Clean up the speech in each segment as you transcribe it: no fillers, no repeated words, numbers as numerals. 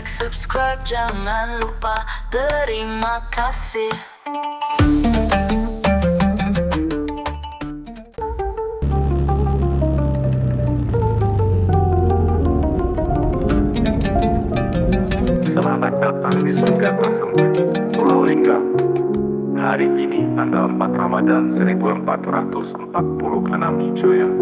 subscribe, jangan lupa. Terima kasih. Selamat datang di surga tersembunyi, Pulau Lingga. Hari ini tanggal 4 Ramadan 1446 Hijriah.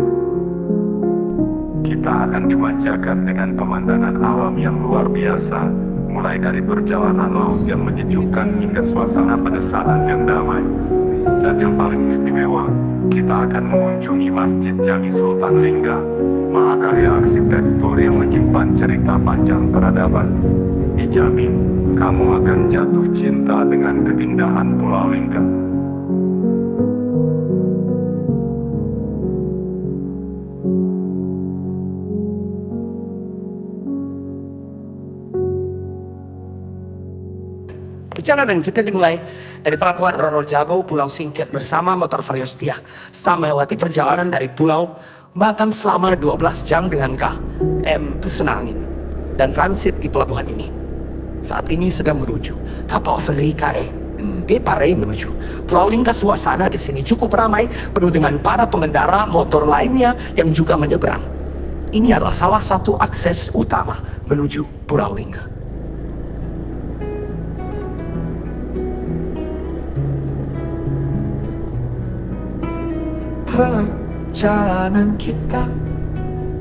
Kita akan dimanjakan dengan pemandangan alam yang luar biasa, mulai dari perjalanan laut yang menyejukkan hingga suasana pedesaan yang damai. Dan yang paling istimewa, kita akan mengunjungi Masjid Jami Sultan Lingga, mahakarya arsitektur yang menyimpan cerita panjang peradaban. Dijamin, kamu akan jatuh cinta dengan keindahan Pulau Lingga. Perjalanan kita dimulai dari pelabuhan Roro Jago, Pulau Singkil bersama motor Vario Setia. Setelah melewati perjalanan dari Pulau Batam selama 12 jam dengan KM Pesenangin dan transit di pelabuhan ini. Saat ini sedang menuju kapal feri KMP Parei menuju Pulau Lingga. Suasana di sini cukup ramai, penuh dengan para pengendara motor lainnya yang juga menyeberang. Ini adalah salah satu akses utama menuju Pulau Lingga. Perjalanan kita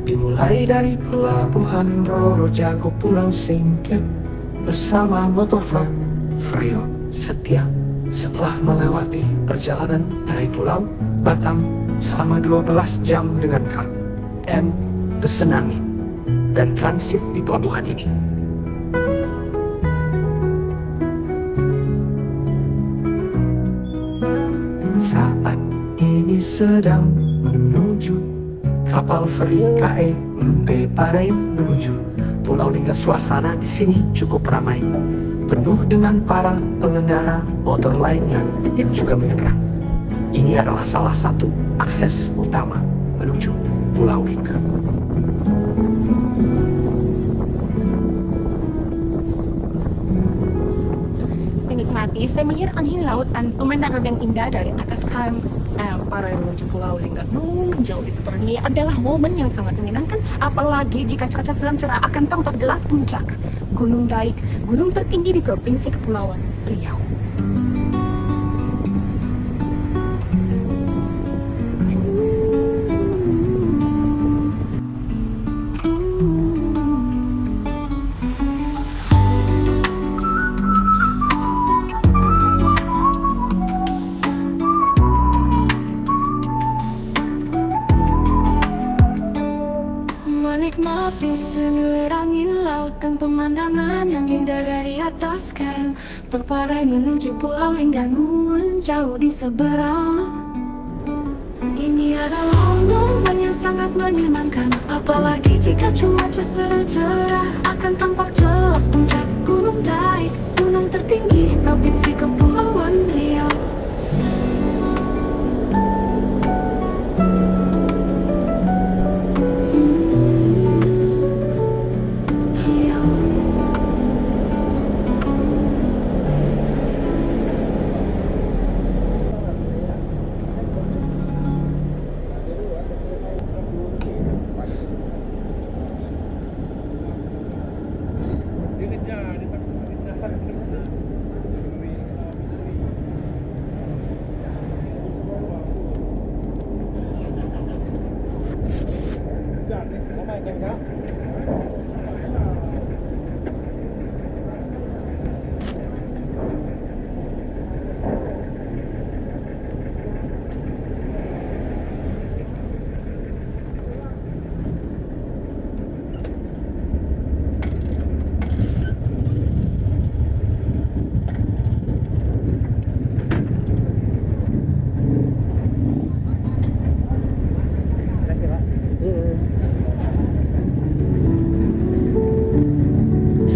dimulai dari pelabuhan Roro Jago, Pulau Singkil bersama motor Vario Setia. Setelah melewati perjalanan dari Pulau Batam selama 12 jam dengan KM Pesenangin dan transit di pelabuhan ini. Saat ini sedang menuju kapal feri KMP Parei menuju Pulau Lingga. Suasana di sini cukup ramai, penuh dengan para pengendara motor lainnya yang juga menyeberang. Ini adalah salah satu akses utama menuju Pulau Lingga. Menikmati semilir angin laut dan pemandangan yang indah dari atas Parei menuju Pulau Lingga jauh di seberang adalah momen yang sangat menyenangkan, apalagi jika cuaca sedang cerah akan tampak jelas puncak Gunung Daik, gunung tertinggi di Provinsi Kepulauan Riau. Menikmati semilir angin laut dan pemandangan yang indah dari atas Parei menuju Pulau Lingga jauh di seberang. Ini adalah momen yang sangat menyenangkan, apalagi jika cuaca sedang cerah akan tampak jelas puncak Gunung Daik, gunung tertinggi Provinsi Kepulauan Riau.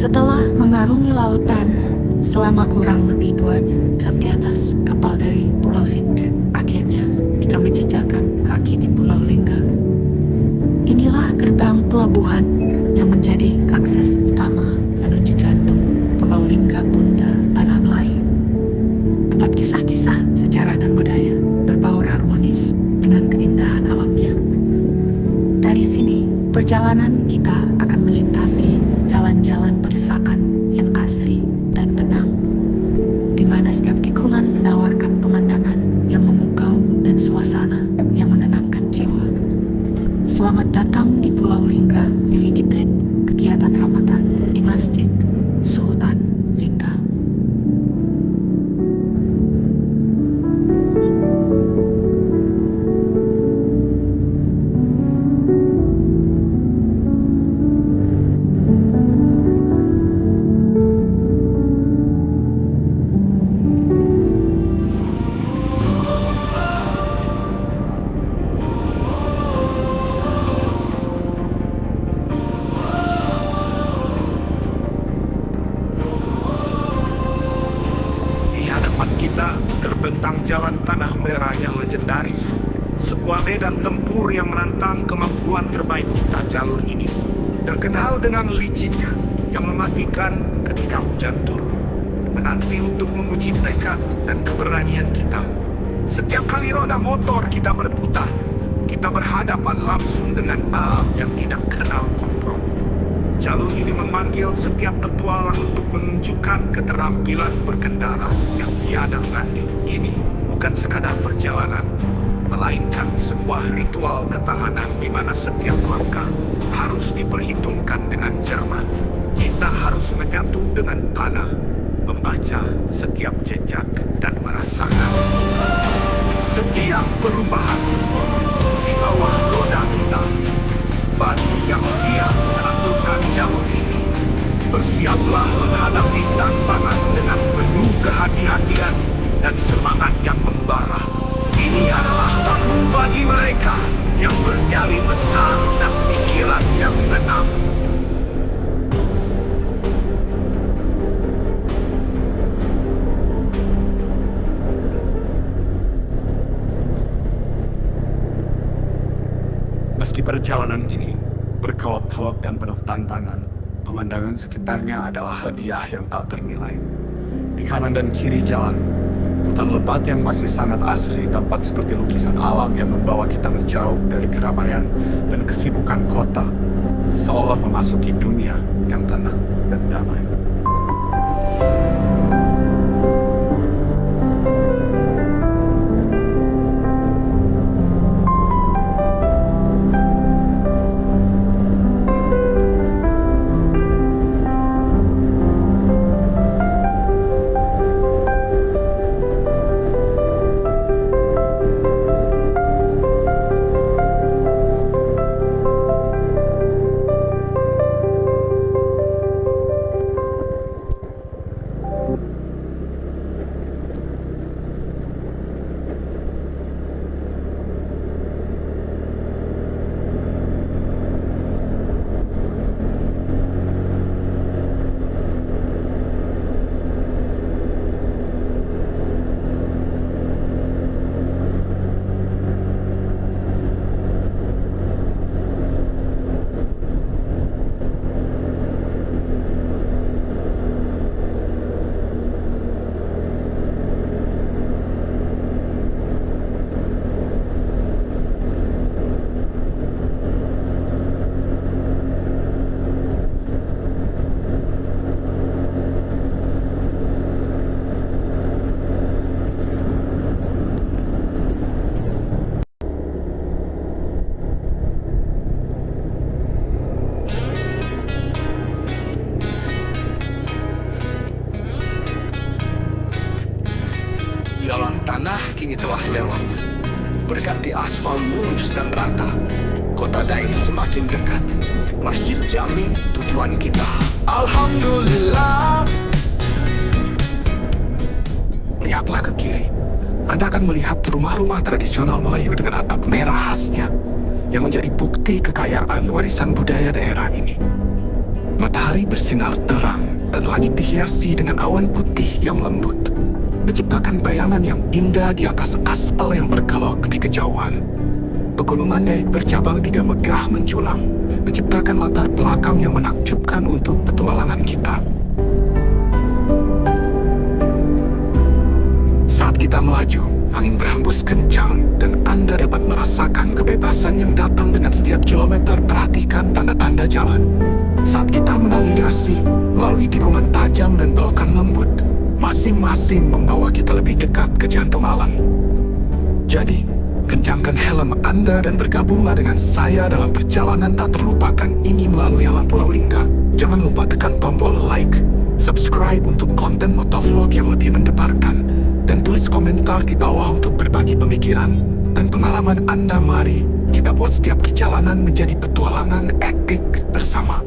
Setelah mengarungi lautan selama kurang lebih 2 jam di atas kapal dari Pulau Singkil, akhirnya kita menjejakkan kaki di Pulau Lingga. Inilah gerbang pelabuhan yang menjadi akses utama menuju perjalanan kita akan melintasi jalan-jalan pedesaan yang asri dan tenang, di mana setiap tikungan menawarkan pemandangan yang memukau dan suasana yang menenangkan jiwa. Selamat datang di Pulau Lingga Limited, kegiatan Ramadan di Masjid Sultan Lingga. Kita terbentang jalan tanah merah yang legendaris, sebuah medan tempur yang menantang kemampuan terbaik kita. Jalur ini terkenal dengan licinnya yang mematikan ketika hujan turun, menanti untuk menguji tekad dan keberanian kita. Setiap kali roda motor kita berputar, kita berhadapan langsung dengan alam yang tidak kenal kompromi. Jalur ini memanggil setiap petualang untuk menunjukkan keterampilan berkendara yang tiada tanding. Ini bukan sekadar perjalanan, melainkan sebuah ritual ketahanan di mana setiap langkah harus diperhitungkan dengan cermat. Kita harus menyatu dengan tanah, membaca setiap jejak dan merasakan setiap perubahan di bawah roda kita. Batu yang siap menentukan jalur ini, bersiaplah menghadapi tantangan dengan penuh kehati-hatian dan semangat yang membara. Ini adalah tahun bagi mereka yang bernyali besar dan pikiran yang tenang. Meski perjalanan ini berkelok-kelok dan penuh tantangan, pemandangan sekitarnya adalah hadiah yang tak ternilai. Di kanan dan kiri jalan, hutan lebat yang masih sangat asri tampak seperti lukisan alam yang membawa kita menjauh dari keramaian dan kesibukan kota, seolah memasuki dunia yang tenang dan damai. Jalan tanah kini telah lewat, berganti aspal mulus dan rata. Kota Dai semakin dekat, Masjid Jami tujuan kita. Alhamdulillah. Lihatlah ke kiri, Anda akan melihat rumah-rumah tradisional Melayu dengan atap merah khasnya, yang menjadi bukti kekayaan warisan budaya daerah ini. Matahari bersinar terang dan langit dihiasi dengan awan putih yang lembut, menciptakan bayangan yang indah di atas aspal yang berkelok di kejauhan. Pegunungan Dai bercabang tiga megah menjulang, menciptakan latar belakang yang menakjubkan untuk petualangan kita. Saat kita melaju, Angin berhembus kencang dan Anda dapat merasakan kebebasan yang datang dengan setiap kilometer. Perhatikan tanda-tanda jalan. Saat kita menavigasi melalui tikungan tajam dan belokan lembut, masing-masing membawa kita lebih dekat ke jantung alam. Jadi, kencangkan helm Anda dan bergabunglah dengan saya dalam perjalanan tak terlupakan ini melalui alam Pulau Lingga. Jangan lupa tekan tombol like, subscribe untuk konten motovlog yang lebih mendebarkan, dan tulis komentar di bawah untuk berbagi pemikiran dan pengalaman Anda. Mari kita buat setiap perjalanan menjadi petualangan epik bersama.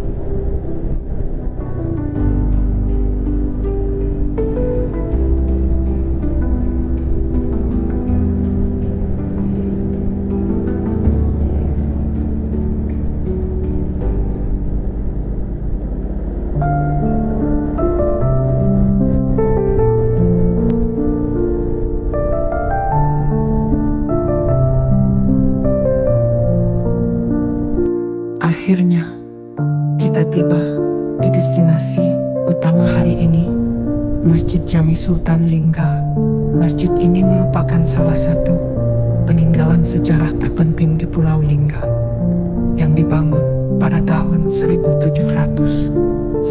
Akhirnya, kita tiba di destinasi utama hari ini, Masjid Jami Sultan Lingga. Masjid ini merupakan salah satu peninggalan sejarah terpenting di Pulau Lingga yang dibangun pada tahun 1798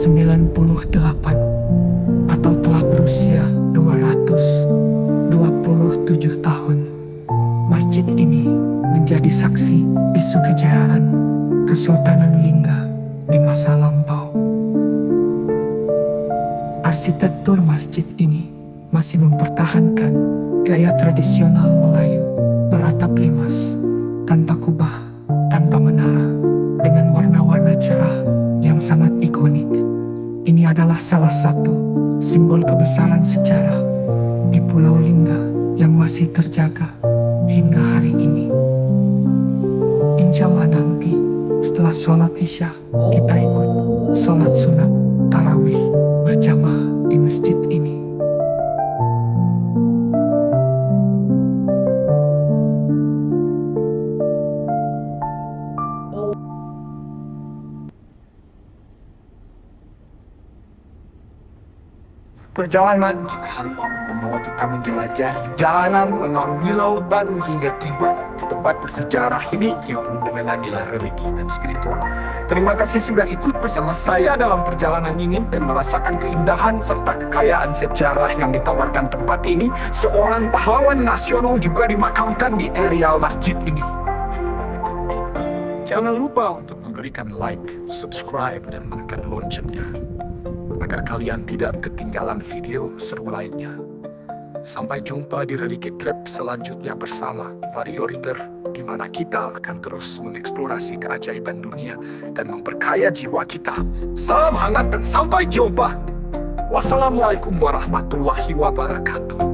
atau telah berusia 227 tahun. Masjid ini menjadi saksi bisu kejayaan Kesultanan Lingga di masa lampau. Arsitektur masjid ini masih mempertahankan gaya tradisional Melayu beratap limas, tanpa kubah, tanpa menara, dengan warna-warna cerah yang sangat ikonik. Ini adalah salah satu simbol kebesaran sejarah di Pulau Lingga yang masih terjaga hingga hari ini. Insya Allah nanti setelah sholat isya, kita ikut sholat sunat tarawih berjamaah di masjid ini. Perjalanan kita hari ini membawa kita menjelajah jalanan mengarungi lautan hingga tiba di tempat bersejarah ini yang penuh dengan nilai religi dan spiritual. Terima kasih sudah ikut bersama saya dalam perjalanan ini dan merasakan keindahan serta kekayaan sejarah yang ditawarkan tempat ini. Seorang pahlawan nasional juga dimakamkan di areal masjid ini. Jangan lupa untuk memberikan like, subscribe, dan menekan loncengnya agar kalian tidak ketinggalan video seru lainnya. Sampai jumpa di religi trip selanjutnya bersama Vario Reader, di mana kita akan terus mengeksplorasi keajaiban dunia dan memperkaya jiwa kita. Salam hangat dan sampai jumpa. Wassalamualaikum warahmatullahi wabarakatuh.